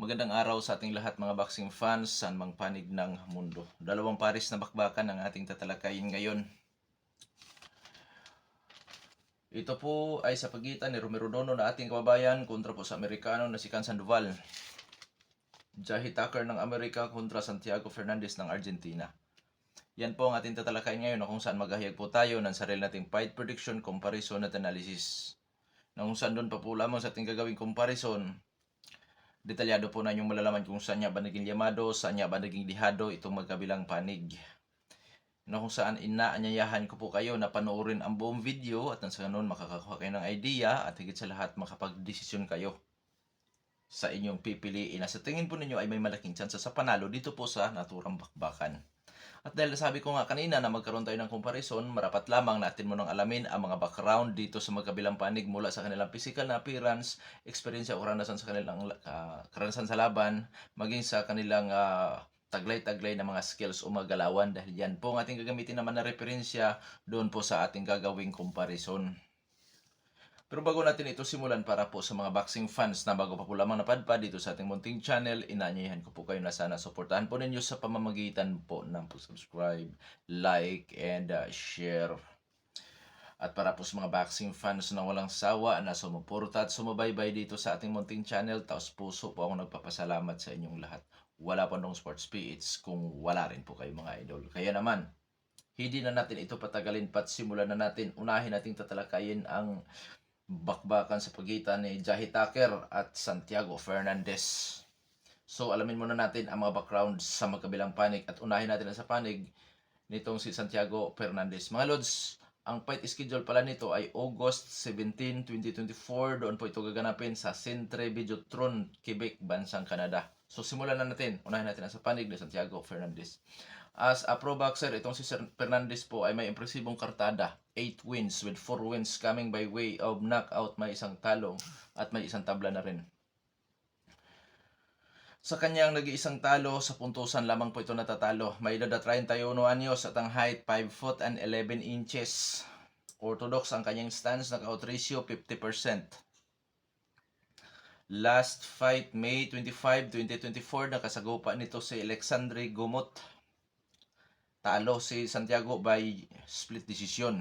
Magandang araw sa ating lahat mga boxing fans saan mang panig ng mundo. Dalawang pares na bakbakan ang ating tatalakayin ngayon. Ito po ay sa pagitan ni Romero Dono na ating kababayan kontra po sa Amerikano na si Can Sandoval. Jahi Tucker ng Amerika kontra Santiago Fernandez ng Argentina. Yan po ang ating tatalakayin ngayon na kung saan maghahayag po tayo ng sarili nating fight prediction, comparison at analysis. Na kung saan doon pa po lamang sa ating gagawing comparison, detalyado po na inyong malalaman kung saan niya ba naging yamado, saan niya ba naging lihado itong magkabilang panig. Na kung saan inaanyayahan ko po kayo na panoorin ang buong video at nang sa ganun makakakuha kayo ng idea at higit sa lahat makapag-desisyon kayo sa inyong pipiliin na sa tingin po ninyo ay may malaking tsansa sa panalo dito po sa naturang bakbakan. At dahil sabi ko nga kanina na magkaroon tayo ng comparison, marapat lamang natin mo nang alamin ang mga background dito sa magkabilang panig mula sa kanilang physical na appearance, experience o karanasan sa kanilang karanasan sa laban, maging sa kanilang taglay-taglay na mga skills o magalawan dahil yan po ang ating gagamitin naman na referensya doon po sa ating gagawing comparison. Pero bago natin ito simulan para po sa mga boxing fans na bago pa po lamang napadpad dito sa ating munting channel, inaanyayahan ko po kayo na sana suportahan po ninyo sa pamamagitan po ng subscribe, like, and share. At para po sa mga boxing fans na walang sawa na sumuporta at sumabaybay dito sa ating munting channel, taos puso po ako nagpapasalamat sa inyong lahat. Wala pa nung Sports PH kung wala rin po kayo mga idol. Kaya naman, hindi na natin ito patagalin pat simulan na natin. Unahin nating tatalakayin ang bakbakan sa pagitan ni Jahi Tucker at Santiago Fernandez. So alamin muna natin ang mga background sa magkabilang panig at unahin natin sa panig nitong si Santiago Fernandez. Mga Lods, ang fight schedule pala nito ay August 17, 2024. Doon po ito gaganapin sa Centre Videotron, Quebec, bansang Canada. So simulan na natin. Unahin natin ang sa panig ni Santiago Fernandez. As a pro boxer, itong si Fernandez po ay may impresibong kartada. 8 wins with 4 wins coming by way of knockout. May isang talo at may isang tabla na rin. Sa kanyang nag-iisang talo, sa puntusan lamang po ito natatalo. May edad 31 anyos at ang height 5 foot and 11 inches. Orthodox ang kanyang stance, knockout ratio 50%. Last fight, May 25, 2024, nakasagupa nito si Alexandre Gumot. Talo si Santiago by split decision.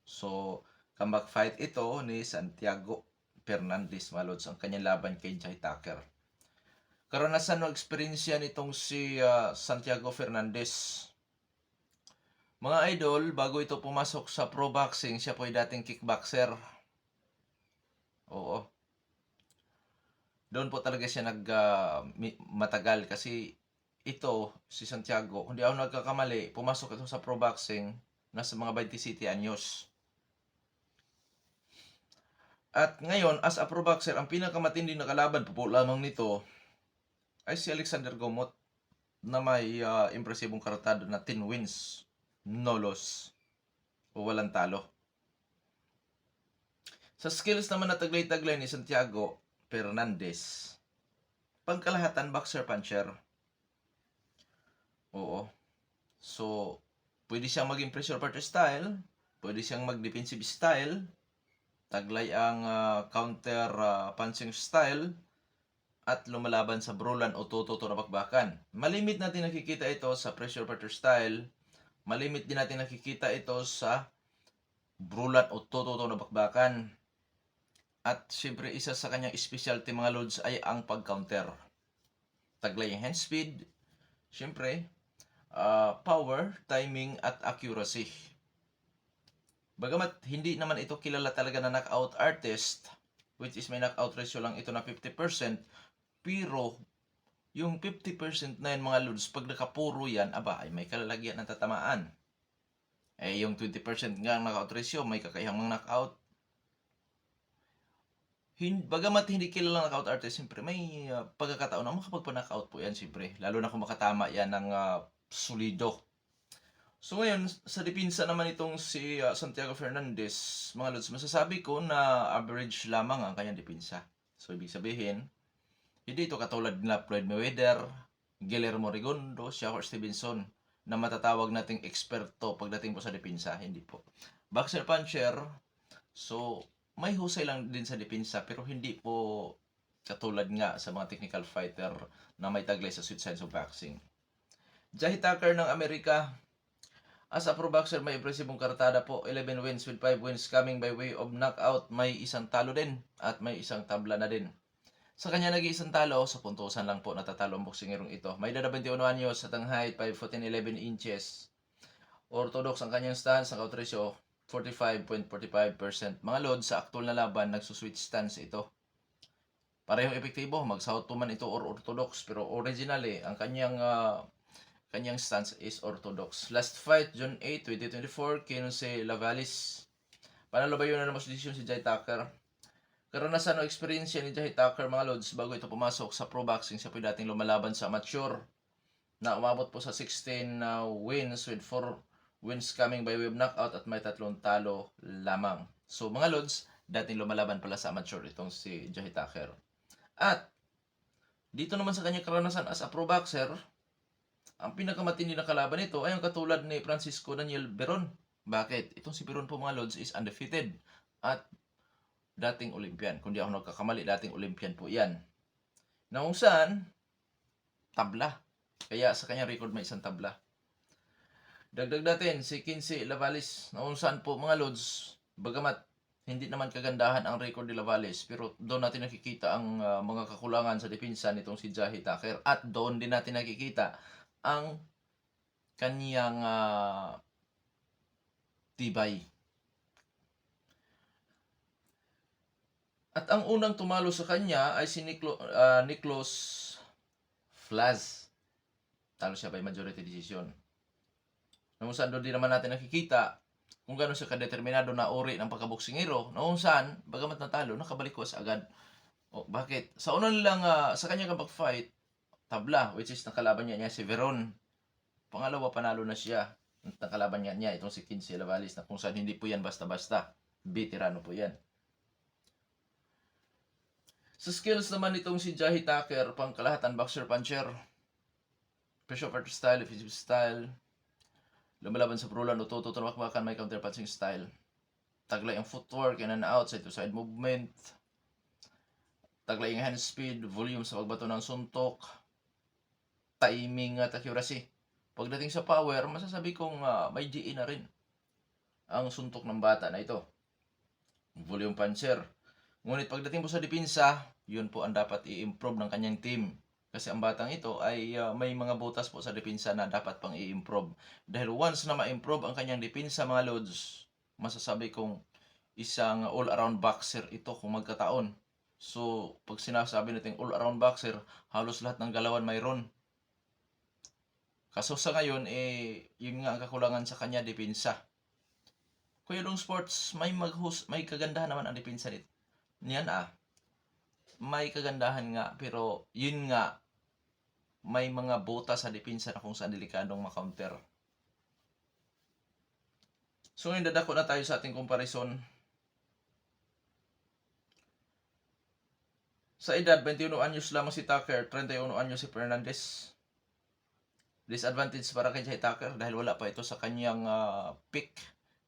So, comeback fight ito ni Santiago Fernandez, Malods, ang kanyang laban kay Jahi Tucker. Karanasan o experience nitong si Santiago Fernandez. Mga idol, bago ito pumasok sa pro boxing, siya po ay dating kickboxer. Oo. Doon po talaga siya matagal kasi ito, si Santiago, hindi ako nagkakamali, pumasok ito sa pro boxing nasa mga 27 anyos. At ngayon, as a pro boxer, ang pinakamatindi na kalaban po lamang nito ay si Alexander Gomot na may impresibong kartado na 10 wins, no loss, o walang talo. Sa skills naman na taglay-taglay ni Santiago Fernandez, pangkalahatan boxer puncher. Oo. So, pwede siyang maging pressure partner style, pwede siyang mag-defensive style, taglay ang counter punching style, at lumalaban sa brawlan o tututo na bakbakan. Malimit natin nakikita ito sa pressure partner style, malimit din natin nakikita ito sa brawlan o tututo na bakbakan. At syempre isa sa kanyang specialty mga loads ay ang pag-counter. Taglay ang hand speed, syempre, power, timing at accuracy. Bagamat hindi naman ito kilala talaga na knockout artist, which is may knockout ratio lang ito na 50%, pero yung 50% na yun mga lods, pag nakapuro yan, aba, ay may kalalagyan ng tatamaan. Yung 20% nga knockout ratio, may kakayahang knockout. Bagamat hindi kilala knockout artist, siyempre may pagkakataon na makapagpa-knockout po yan, siyempre. Lalo na kung makatama yan ng solido. So ngayon, sa dipinsa naman itong si Santiago Fernandez, mga lods, masasabi ko na average lamang ang kanyang dipinsa. So ibig sabihin, hindi ito katulad nila Floyd Mayweather, Guillermo Rigondeaux, Shakur Stevenson, na matatawag nating eksperto pagdating po sa dipinsa. Hindi po. Boxer puncher, so may husay lang din sa dipinsa pero hindi po Katulad nga sa mga technical fighter na may taglay sa Sweet Science of Boxing. Jahi Tucker ng Amerika, as a pro boxer, may impresibong kartada po. 11 wins with 5 wins coming by way of knockout. May isang talo din at may isang tabla na din. Sa kanya nag-iisang talo, sa puntusan lang po natatalo ang boksingerong ito. May edad 21 anyos at ang height 5'11" inches. Orthodox ang kanyang stance, ang count ratio 45.45%. Mga load sa actual na laban, nagsuswitch stance ito. Parehong epektibo, mag-south to man ito or orthodox, pero originally ang kanyang stance is orthodox. Last fight, June 8, 2024, Quincy Lavalis. Panalo ba yun na mas desisyon si Jahi Tucker? Karanasan o experience ni Jahi Tucker, mga lods, bago ito pumasok sa pro boxing, siya po dating lumalaban sa amateur na umabot po sa 16 wins with 4 wins coming by way of knockout at may 3 talo lamang. So mga lods, dating lumalaban pala sa amateur itong si Jahi Tucker. At dito naman sa kanyang karanasan as a pro boxer, ang pinakamatindi na kalaban nito ay ang katulad ni Francisco Daniel Beron. Bakit? Itong si Beron po, mga lods, is undefeated at dating Olympian. Kung di ako nagkakamali, dating Olympian po yan. Na kung saan, tabla. Kaya sa kanyang record may isang tabla. Dagdag natin si Quincy Lavalis. Na kung saan po, mga lods, bagamat hindi naman kagandahan ang record ni Lavalis, pero doon natin nakikita ang mga kakulangan sa depensa nitong si Jahi Tucker. At doon din natin nakikita ang kanyang tibay. At ang unang tumalo sa kanya ay si Niklos Flaz. Talo siya by majority decision. Nung saan doon din naman natin nakikita kung gano'n siya kadeterminado na uri ng pagkaboksingero. Nung saan, bagamat natalo, nakabalik ko agad. O, bakit? Sa unang lang, sa kanya kapag fight, tabla, which is nakalaban niya si Veron. Pangalawa, panalo na siya. Nakalaban niya itong si Quincy Lavalis na kung saan hindi po yan basta-basta. Veterano po yan. Sa skills naman itong si Jahi Tucker, pangkalahatan boxer puncher. Pressure fighter style, offensive style. Lumalaban sa brulan, ututo, tumakbakan, may counter punching style. Taglay ang footwork, in and out, side to side movement. Taglay ang hand speed, volume sa pagbato ng suntok. Timing at accuracy. Pagdating sa power, masasabi kong may GE na rin ang suntok ng bata na ito. Volume puncher. Ngunit pagdating po sa depensa, yun po ang dapat i-improve ng kanyang team. Kasi ang batang ito ay may mga butas po sa depensa na dapat pang i-improve. Dahil once na ma-improve ang kanyang depensa, mga lods, masasabi kong isang all-around boxer ito kung magkataon. So, pag sinasabi natin all-around boxer, halos lahat ng galawan mayroon. Kaso sa ngayon, yun nga ang kakulangan sa kanya, depensa. Kuya Dong Sports, may kagandahan naman ang depensa nito. Niyan may kagandahan nga, pero yun nga, may mga butas sa depensa na kung saan delikadong makounter. So ngayon dadako na tayo sa ating comparison. Sa edad, 21 anyos lamang si Tucker, 31 anyos si Fernandez. Disadvantage para kay Jahi Tucker dahil wala pa ito sa kanyang peak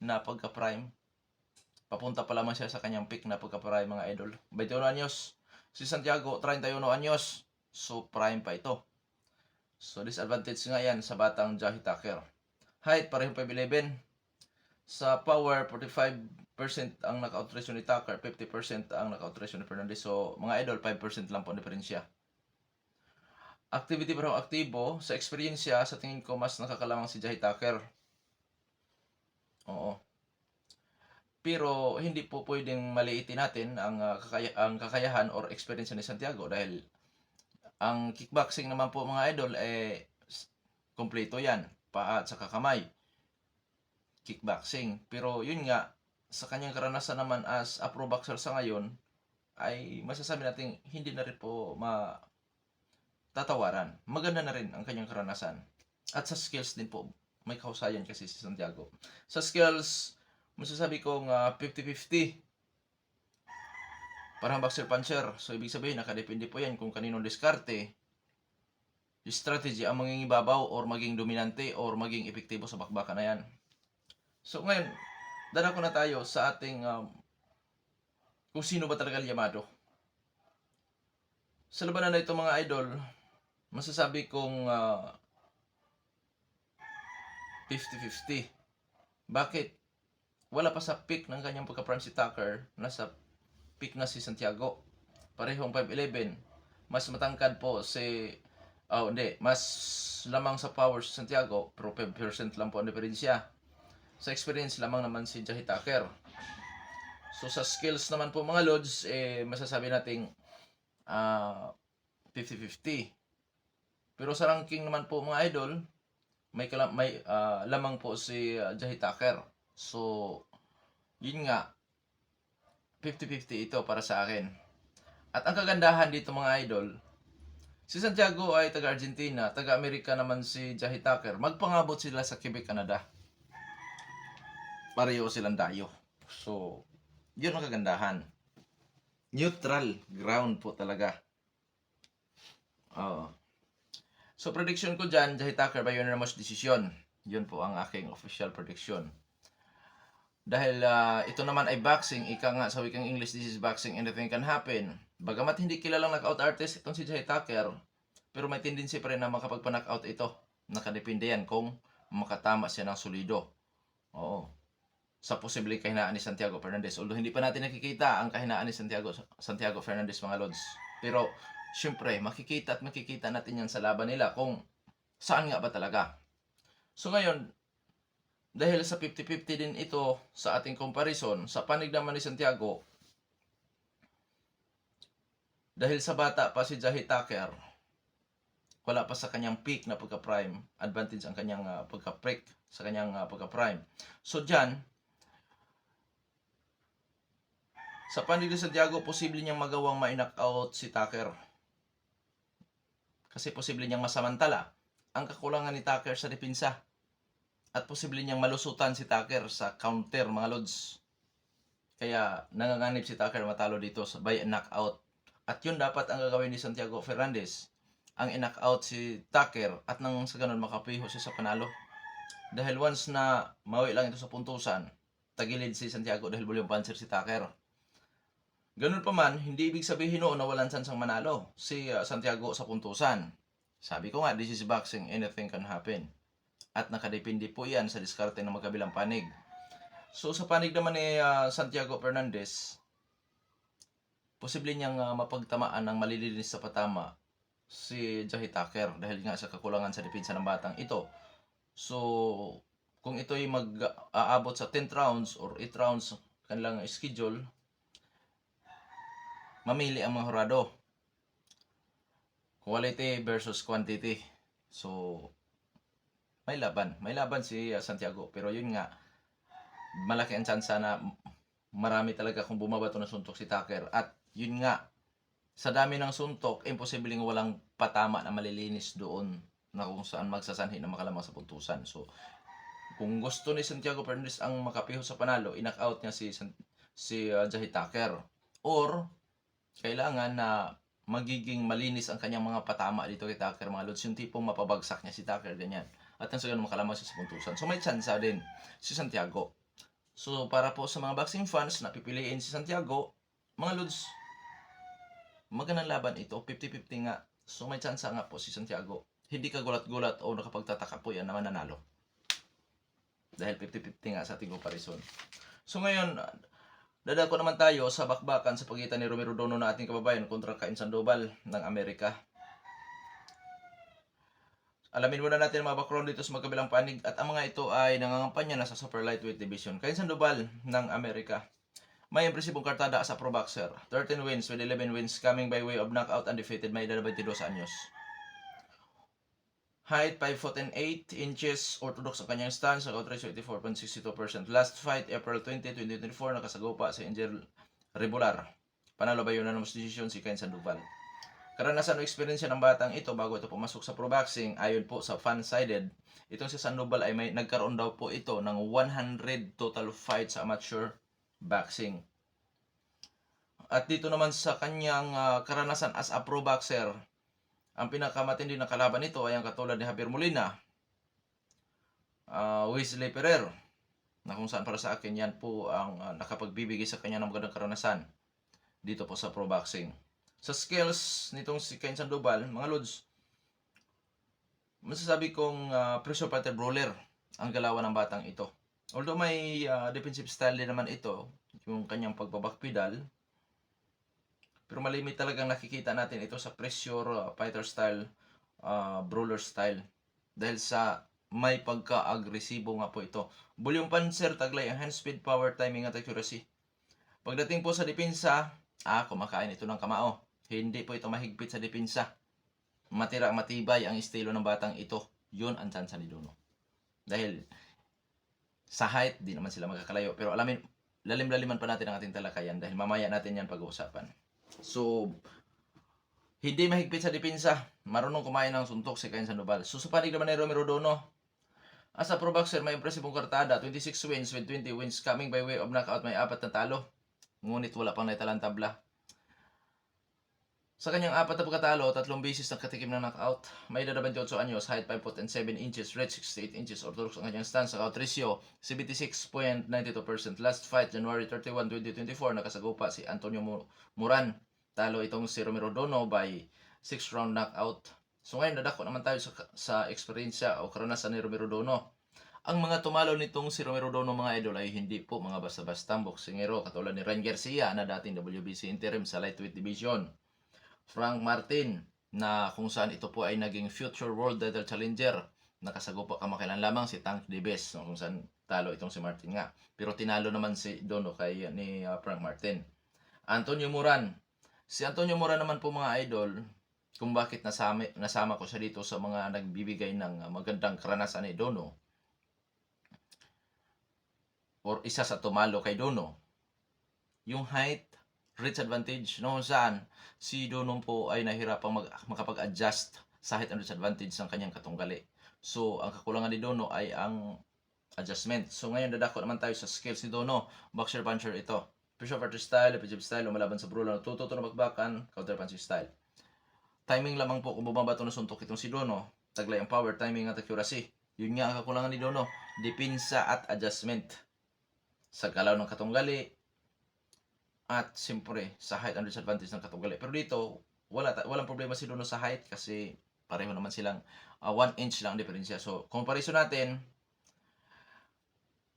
na pagka-prime. Papunta pa lamang siya sa kanyang peak na pagka-prime, mga idol. 21 anyos. Si Santiago, 31 anyos. So, prime pa ito. So, disadvantage nga yan sa batang Jahi Tucker. Height, parehong 5'11". Sa power, 45% ang knockout ratio ni Tucker, 50% ang knockout ratio ni Fernandez. So, mga idol, 5% lang po ang diferensya. Activity parang aktibo. Sa experience sa tingin ko, mas nakakalamang si Jahi Tucker. Oo. Pero hindi po pwedeng maliitin natin ang kakayahan or experience ni Santiago dahil ang kickboxing naman po, mga idol, kompleto yan. Paa at saka kamay. Kickboxing. Pero yun nga, sa kanyang karanasan naman as a pro boxer sa ngayon, ay masasabi natin hindi na rin po tatawaran. Maganda na rin ang kanyang karanasan. At sa skills din po, may kahusayan kasi si Santiago. Sa skills, masasabi kong 50-50. Parang boxer puncher. So, ibig sabihin, nakadepende po yan kung kaninong diskarte. Yung strategy ang maging ibabaw or maging dominante or maging epektibo sa bakbakan na yan. So, ngayon, dadako na tayo sa ating kung sino ba talaga Yamado. Sa labanan na ito mga idol, masasabi kong 50-50. Bakit? Wala pa sa peak ng kanyang pagka-prime si Tucker, nasa peak na si Santiago. Parehong 5'11". Mas matangkad po si mas lamang sa power si Santiago, pero 5% lang po ang diferensya. Sa experience lamang naman si Jahi Tucker. So sa skills naman po mga lods, masasabi nating 50-50. Pero sa ranking naman po mga idol, may lamang po si Jahi Tucker. So yun nga, 50-50 ito para sa akin. At ang kagandahan dito mga idol, si Santiago ay taga-Argentina, taga-Amerika naman si Jahi Tucker. Magpangabot sila sa Quebec, Canada. Pareho silang dayo. So, yun ang kagandahan. Neutral ground po talaga. So, prediction ko dyan, Jahi Tucker by unanimous decision. Yun po ang aking official prediction. Dahil ito naman ay boxing, ika nga sa wikang English, this is boxing, anything can happen. Bagamat hindi kilalang knockout artist itong si Jahi Tucker, pero may tendency pa rin na makapagpa-knockout ito. Nakadepende yan kung makatama siya ng solido. Oo. Sa posibleng kahinaan ni Santiago Fernandez. Although hindi pa natin nakikita ang kahinaan ni Santiago Fernandez mga lods. Pero syempre, makikita natin yan sa laban nila kung saan nga ba talaga. So ngayon, dahil sa 50-50 din ito sa ating comparison, sa panig naman ni Santiago, dahil sa bata pa si Jahi Tucker, wala pa sa kanyang peak na pagka-prime, advantage ang kanyang pagka-peak sa kanyang pagka-prime. So dyan, sa panig ni Santiago, posible niyang magawang ma-knock-out si Tucker. Kasi posible niyang masamantala ang kakulangan ni Tucker sa depensa. At posible niyang malusutan si Tucker sa counter mga lods. Kaya nanganganib si Tucker matalo dito by knockout. At yun dapat ang gagawin ni Santiago Fernandez. Ang i-knockout si Tucker at nang sa ganun makapiho siya sa panalo. Dahil once na mawi lang ito sa puntusan, tagilid si Santiago dahil bulyong panser si Tucker. Ganun pa man, hindi ibig sabihin noon na walang chansang manalo si Santiago sa puntusan. Sabi ko nga, this is boxing, anything can happen. At nakadepende po yan sa diskarte ng magkabilang panig. So sa panig naman ni Santiago Fernandez, posible niyang mapagtamaan ng malilinis sa patama si Jahi Tucker dahil nga sa kakulangan sa depensa ng batang ito. So kung ito ay mag-aabot sa 10 rounds or 8 rounds kanilang schedule, mamili ang mga hurado. Quality versus quantity. So may laban si Santiago, pero yun nga, malaki ang tsansa na marami talaga kung bumabato ng suntok si Tucker. At yun nga, sa dami ng suntok, imposibleng walang patama na malilinis doon na kung saan magsasanhi na makalamang sa puntusan. So kung gusto ni Santiago Fernandez ang makapiho sa panalo, i-knock-out niya si Jahi Tucker. Or kailangan na magiging malinis ang kanyang mga patama dito kay Tucker mga lods, yung tipong mapabagsak niya si Tucker, ganyan. At ang sagan makalamang siya sa puntusan. So may chance din si Santiago. So para po sa mga boxing fans na pipiliin si Santiago, mga lods, magandang laban ito, 50-50 nga. So may chance nga po si Santiago. Hindi ka gulat-gulat o nakapagtataka po yan na mananalo. Dahil 50-50 nga sa ating comparison. So ngayon, dadako naman tayo sa bakbakan sa pagitan ni Romero Dono na ating kababayan kontra Cain Sandoval ng Amerika. Alamin muna natin ang mga background dito sa magkabilang panig at ang mga ito ay nangangampanya na sa Super Lightweight Division. Cain Sandoval ng Amerika. May impresibong kartada as a pro boxer. 13 wins with 11 wins coming by way of knockout undefeated. May edad 22 anyos. Height 5 foot and 8 inches. Orthodox ang kanyang stance. Knockout ratio 84.62%. Last fight April 20, 2024. Nakasagupa sa Angel Regular. Panalo ba yun na decision si Cain Sandoval. Karanasan o experience ng batang ito bago ito pumasok sa pro boxing, ayon po sa fan-sided, itong si Sandoval ay nagkaroon daw po ito ng 100 total fights sa amateur boxing. At dito naman sa kanyang karanasan as a pro boxer, ang pinakamatindi na kalaban nito ay ang katulad ni Javier Molina, Wesley Ferrer, na kung saan para sa akin yan po ang nakapagbibigay sa kanya ng magandang karanasan dito po sa pro boxing. Sa skills nitong si Ken Sandoval, mga lods, masasabi kong pressure fighter brawler ang galawan ng batang ito. Although may defensive style din naman ito, yung kanyang pagbabakpedal, pero malimit talagang nakikita natin ito sa pressure fighter style, brawler style. Dahil sa may pagka-agresibo nga po ito. Volume Panzer taglay ang hand speed, power, timing at accuracy. Pagdating po sa depensa, kumakain ito ng kamao. Hindi po ito mahigpit sa depensa. Matibay ang estilo ng batang ito. Yun ang tsansa ni Dono. Dahil sa height, di naman sila magkakalayo. Pero alamin, lalim-laliman pa natin ang ating talakayan dahil mamaya natin yan pag-uusapan. So, hindi mahigpit sa depensa. Marunong kumain ng suntok si Ken Sandoval. So, sa panig naman ni Romero Dono, as a pro boxer, may impresibong kartada. 26 wins with 20 wins. Coming by way of knockout, may 4 na talo. Ngunit wala pang naitalang tabla. Sa kanyang 4 na pagkatalo, 3 beses nakatikim ng knockout. May edad 28 anyos, height 5 foot and 7 inches, reach 68 inches. Orthodox ang kanyang stance. Knockout ratio, 76.92%. Last fight, January 31, 2024, nakasagupa si Antonio Moran. Talo itong si Romero Dono by 6 round knockout. So ngayon, nadako naman tayo sa eksperyensya o karanasan ni Romero Dono. Ang mga tumalo nitong si Romero Dono, mga idol, ay hindi po mga basta-bastang boksingero katulad ni Ryan Garcia na dating WBC interim sa lightweight division. Frank Martin na kung saan ito po ay naging future world title challenger. Nakasagupa kamakailan lamang si Tank Davis, kung saan talo itong si Martin nga. Pero tinalo naman si Dono ni Frank Martin. Antonio Moran. Si Antonio Moran naman po, mga idol, kung bakit nasama ko siya dito sa mga nagbibigay ng magandang karanasan ni Dono or isa sa tumalo kay Dono, yung height reach advantage, no, saan si Dono po ay nahirapang makapag-adjust sa height and reach advantage ng kanyang katunggali. So, ang kakulangan ni Dono ay ang adjustment. So, ngayon dadako naman tayo sa skills ni Dono. Boxer puncher ito. Pressure fighter style, defensive style, lumalaban sa brawler, natuto na bakbakan, counter punching style. Timing lamang po kung bumabato na suntok itong si Dono. Taglay ang power, timing at accuracy. Yun nga ang kakulangan ni Dono. Depensa at adjustment sa galaw ng katunggali at siyempre sa height and disadvantage ng katunggali. Pero dito, walang problema si Dono sa height kasi pareho naman silang 1 inch lang ang diferensya. So, comparison natin,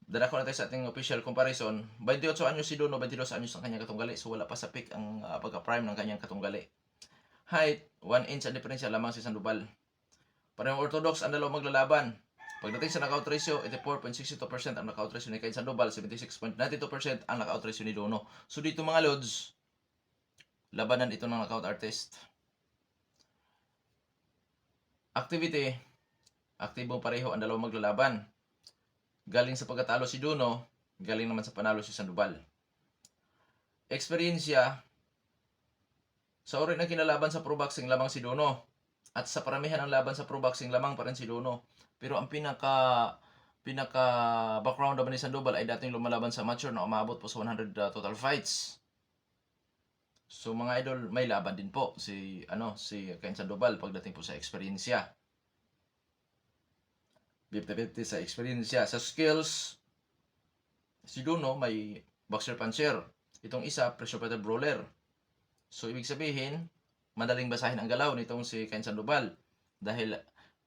dadako na tayo sa ating official comparison. 28 anyos si Dono, 22 anyos ang kanyang katunggali. So, wala pa sa peak ang pagka-prime ng kanyang katunggali. Height, 1 inch ang diferensya lamang si Sandoval. Parehong orthodox ang dalawang maglalaban. Pagdating sa knockout ratio, 84.62% ang knockout ratio ni Ken Sandoval, 76.92% ang knockout ratio ni Dono. So dito, mga lods, labanan ito ng knockout artist. Activity, aktibong pareho ang dalawang maglalaban. Galing sa pagkatalo si Dono, galing naman sa panalo si Sandoval. Eksperyensya, sa uri ng kinalaban sa pro boxing lamang si Dono. At sa paramihan ng laban sa pro boxing lamang pa rin si Dono. Pero ang pinaka background naman ni Sandoval ay dating lumalaban sa amateur na umabot po sa 100 total fights. So mga idol, may laban din po si Ken Sandoval pagdating po sa eksperyensya. 50-50 sa eksperyensya. Sa skills, si Dono may boxer puncher. Itong isa, pressure fighter brawler. So ibig sabihin, madaling basahin ang galaw nitong si Ken Sandoval dahil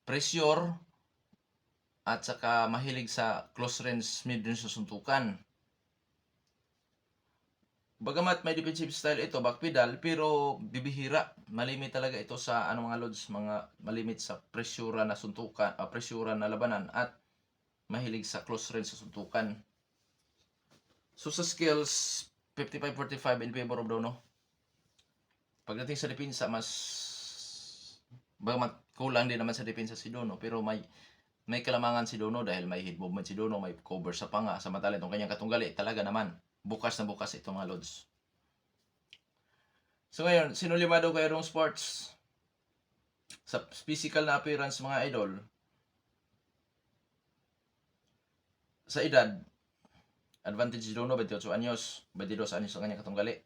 pressure at saka mahilig sa close range, mid-range na suntukan. Bagamat may defensive style ito, backpedal, pero bibihira. Malimit talaga ito sa mga lods, mga malimit sa pressure na suntukan, pressure na labanan at mahilig sa close range sa suntukan. So sa skills, 55-45 in favor of Dono. Pagdating sa depensa, bagamat kulang din naman sa depensa si Dono, pero may kalamangan si Dono dahil may head movement si Dono, may cover sa panga, samantala itong kanyang katunggali, talaga naman, bukas na bukas itong mga lods. So ngayon, sinulimado kay Rong Sports sa physical na appearance, mga idol. Sa edad, advantage si Dono, 28 anyos, 22 anyos ang kanyang katunggali.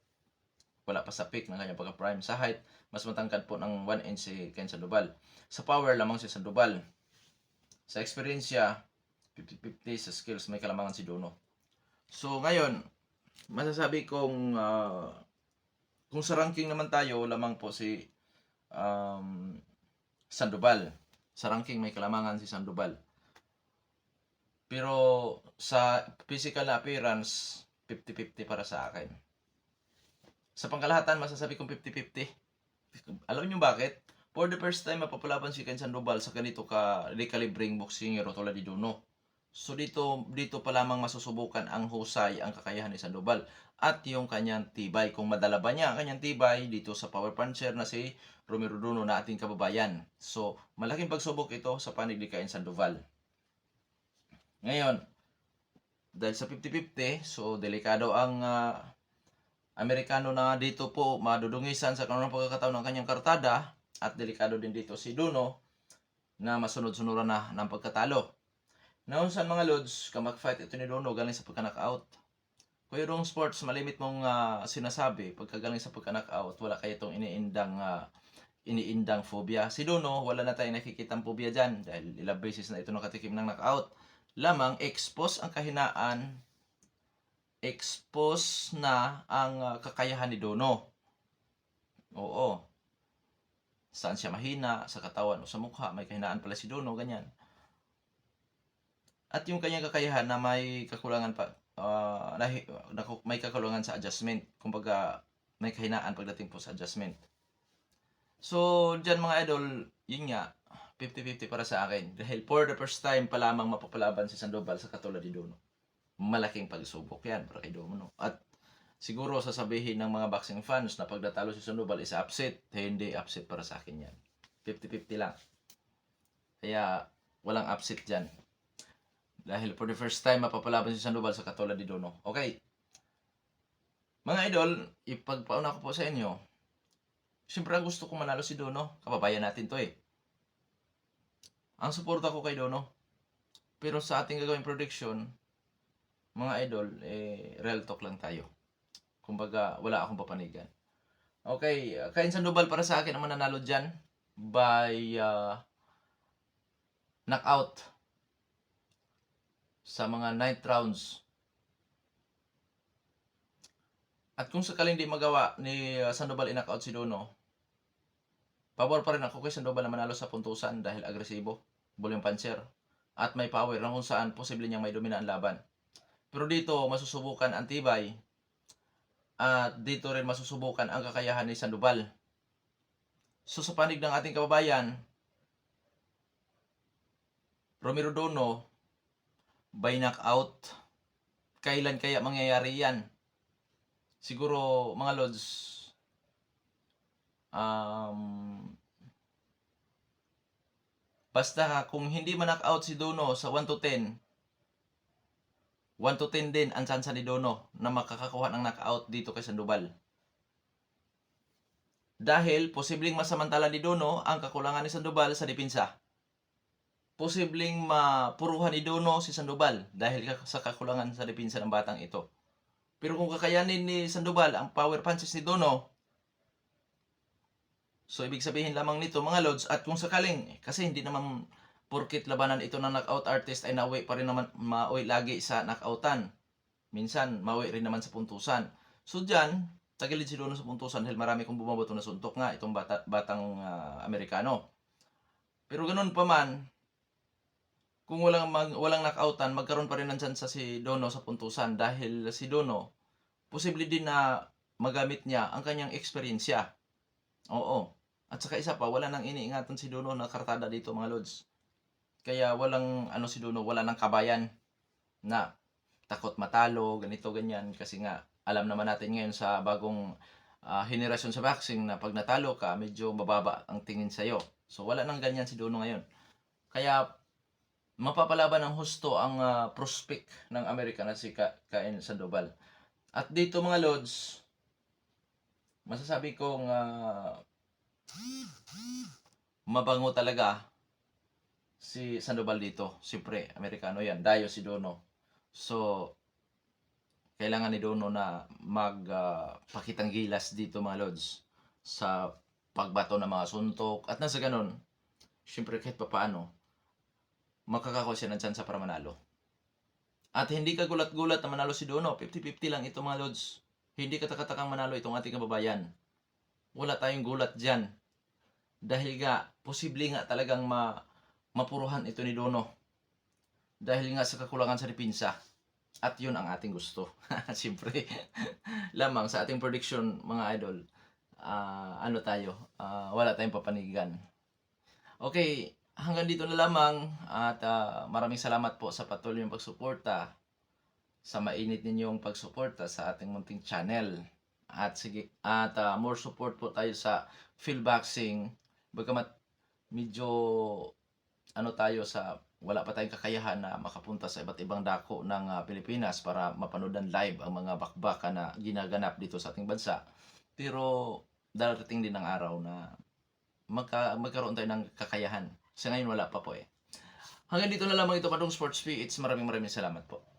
Wala pa sa peak ng kanyang pagka-prime. Sa height, mas matangkad po ng 1 inch si Ken Sandoval. Sa power lamang si Sandoval. Sa eksperyensya, 50-50. Sa skills, may kalamangan si Dono. So ngayon, masasabi kong Kung sa ranking naman tayo, lamang po si Sandoval. Sa ranking may kalamangan si Sandoval. Pero sa physical na appearance, 50-50 para sa akin. Sa pangkalahatan, masasabi kong 50-50. Alam niyo bakit? For the first time, mapapalaban si Ken Sandoval sa ganito ka recalibreng boksingero tulad ni Dono. So dito pa lamang masusubukan ang husay, ang kakayahan ni Sandoval at yung kanyang tibay. Kung madala ba niya ang kanyang tibay dito sa power puncher na si Romero Dono na ating kababayan. So malaking pagsubok ito sa panig ni Ken Sandoval. Ngayon, dahil sa 50-50, so delikado ang Amerikano na dito po madudungisan sa kanunang pagkakataon ng kanyang kartada at delikado din dito si Dono na masunod-sunuran na ng pagkatalo. Noon sa mga lods, kamak-fight ito ni Dono galing sa pagka-knockout. Kuya Dong Sports, malimit mong sinasabi, pagkagaling sa pagka-knockout, wala kayo itong iniindang phobia. Si Dono, wala na tayong nakikitang phobia dyan dahil ilang beses na ito nakatikim ng knockout. Lamang, expose ang kahinaan, expose na ang kakayahan ni Dono. Oo. Saan siya mahina, sa katawan o sa mukha, may kahinaan pala si Dono, ganyan. At yung kanyang kakayahan na may kakulangan pa, may kakulangan sa adjustment. Kumbaga, may kahinaan pagdating po sa adjustment. So, dyan mga idol, yun nga, 50-50 para sa akin. Dahil for the first time pa lamang mapapalaban si Sandoval sa katulad ni Dono. Malaking pagsubok yan para kay Dono. At siguro sasabihin ng mga boxing fans na pag natalo si Sandoval is upset. Hindi upset para sa akin yan. 50-50 lang. Kaya, walang upset dyan. Dahil for the first time, mapapalaban si Sandoval sa katulad ni Dono. Okay. Mga idol, ipagpauna ko po sa inyo. Siyempre, gusto ko manalo si Dono. Kababayan natin to eh. Ang suporta ko kay Dono. Pero sa ating gagawing prediction, mga idol, real talk lang tayo. Kumbaga, wala akong papanigan. Okay, Ken Sandoval para sa akin ang mananalo dyan by knockout sa mga 9th rounds. At kung sakaling di magawa ni Sandoval i-knockout si Dono, pabor pa rin ako kay Sandoval na manalo sa puntusan dahil agresibo, volume puncher, at may power na kung saan posible niyang may domina ang laban. Pero dito, masusubukan ang tibay at dito rin masusubukan ang kakayahan ni Sandoval. So sa panig ng ating kababayan, Romero Dono, by knockout, kailan kaya mangyayari yan? Siguro mga lods, basta kung hindi man-knockout si Dono sa 1-10, 1-10 din ang chance ni Dono na makakakuha ng knockout dito kay Sandoval. Dahil posibleng masamantala ni Dono ang kakulangan ni Sandoval sa depensa. Posibleng mapuruhan ni Dono si Sandoval dahil sa kakulangan sa depensa ng batang ito. Pero kung kakayanin ni Sandoval ang power punches ni Dono, so ibig sabihin lamang nito mga lods, at kung sakaling, kasi hindi naman porkit labanan ito ng knockout artist ay nauwi pa rin naman, mauwi lagi sa knockoutan. Minsan, mauwi rin naman sa puntusan. So dyan, tagilid si Dono sa puntusan dahil marami kong bumabato na suntok nga itong batang Amerikano. Pero ganun pa man, kung walang knockoutan, magkaroon pa rin ng chance si Dono sa puntusan dahil si Dono, posible din na magamit niya ang kanyang eksperyensya. Oo. At saka isa pa, wala nang iniingatan si Dono na kartada dito mga lods. Kaya walang si Dono, wala nang kabayan na takot matalo, ganito, ganyan. Kasi nga, alam naman natin ngayon sa bagong henerasyon sa boxing na pag natalo ka, medyo mababa ang tingin sa'yo. So wala nang ganyan si Dono ngayon. Kaya mapapalaban ng husto ang prospect ng Amerika na si Ken Sandoval. At dito mga lods, masasabi kong mabango talaga si Sandoval dito. Siyempre, Amerikano yan. Dayo si Dono. So, kailangan ni Dono na magpakitang gilas dito mga lods sa pagbato ng mga suntok. At nasa ganun, siyempre kahit pa paano, makakakuha siya ng chance para manalo. At hindi ka gulat-gulat na manalo si Dono. 50-50 lang ito mga lods. Hindi katakatakang manalo itong ating kababayan. wala tayong gulat dyan. Dahil nga, posible nga talagang mapuruhan ito ni Dono. Dahil nga sa kakulangan sa depensa. At yun ang ating gusto. Siyempre, lamang sa ating prediction, mga idol, wala tayong papanigan. Okay, hanggang dito na lamang at maraming salamat po sa patuloy yung pagsuporta, sa mainit ninyong pagsuporta sa ating munting channel. At sige, more support po tayo sa Philboxing. Bagamat medyo wala pa tayong kakayahan na makapunta sa iba't ibang dako ng Pilipinas para mapanood live ang mga bakbaka na ginaganap dito sa ating bansa. Pero darating din ang araw na magkaroon tayo ng kakayahan. Sa ngayon wala pa po eh. Hanggang dito na lamang ito, Padong Sports PH. Maraming salamat po.